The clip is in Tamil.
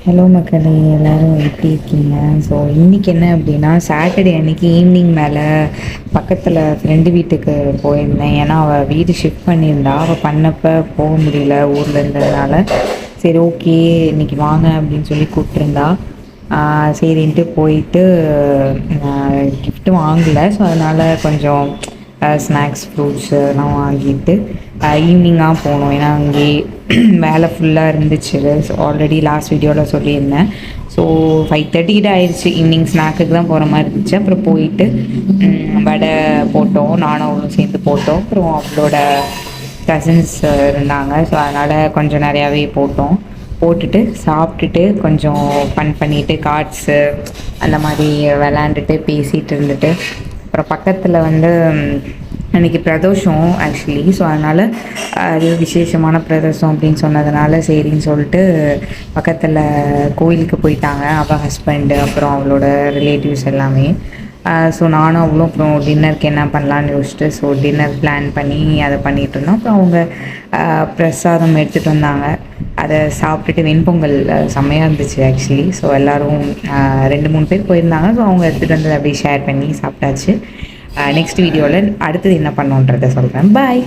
ஹலோ மக்களே, எல்லோரும் எப்படி இருக்கீங்க? ஸோ இன்றைக்கி என்ன அப்படின்னா, சாட்டர்டே அன்றைக்கி ஈவினிங் மேலே பக்கத்தில் ஃப்ரெண்டு வீட்டுக்கு போயிருந்தேன். ஏன்னா அவள் வீடு ஷிஃப்ட் பண்ணியிருந்தா. அவள் பண்ணப்போ போக முடியல ஊரில் இருந்ததுனால. சரி ஓகே இன்றைக்கி வாங்க அப்படின்னு சொல்லி கூப்பிட்ருந்தா. சரின்ட்டு போயிட்டு கிஃப்ட்டு வாங்கலை. ஸோ அதனால் கொஞ்சம் ஸ்நாக்ஸ் ஃப்ரூட்ஸு எல்லாம் வாங்கிட்டு ஈவினிங்காக போனோம். ஏன்னா அங்கே வேலை ஃபுல்லாக இருந்துச்சு. ஸோ ஆல்ரெடி லாஸ்ட் வீடியோவில் சொல்லியிருந்தேன். ஸோ 5:30 கிட்ட ஆயிடுச்சு. ஈவினிங் ஸ்நாக்குக்கு தான் போகிற மாதிரி இருந்துச்சு. அப்புறம் போயிட்டு வடை போட்டோம், நானும் அவளும் சேர்ந்து போட்டோம். அப்புறம் அவளோட கசின்ஸ் இருந்தாங்க. ஸோ அதனால் கொஞ்சம் நிறையாவே போட்டுட்டு சாப்பிட்டுட்டு கொஞ்சம் ஃபன் பண்ணிவிட்டு கார்ட்ஸு அந்த மாதிரி விளாண்டுட்டு பேசிகிட்டு இருந்துட்டு, அப்புறம் பக்கத்தில் அன்றைக்கி பிரதோஷம் ஆக்சுவலி. ஸோ அதனால் அது விசேஷமான பிரதோஷம் அப்படின்னு சொன்னதுனால சரின்னு சொல்லிட்டு பக்கத்தில் கோயிலுக்கு போயிட்டாங்க அவள் ஹஸ்பண்டு, அப்புறம் அவளோட ரிலேட்டிவ்ஸ் எல்லாமே. ஸோ நானும் அவளும் அப்புறம் டின்னருக்கு என்ன பண்ணலான்னு யோசிச்சுட்டு ஸோ டின்னர் பிளான் பண்ணி அதை பண்ணிகிட்டு இருந்தோம். அப்புறம் அவங்க பிரசாதம் எடுத்துகிட்டு வந்தாங்க. அதை சாப்பிட்டுட்டு வெண்பொங்கல் செம்மையாக இருந்துச்சு ஆக்சுவலி. ஸோ எல்லோரும் 2-3 பேர் போயிருந்தாங்க. ஸோ அவங்க எடுத்துகிட்டு வந்ததை அப்படியே ஷேர் பண்ணி சாப்பிட்டாச்சு. நெக்ஸ்ட் வீடியோவில் அடுத்தது என்ன பண்ணோன்றதை சொல்கிறேன். பாய்.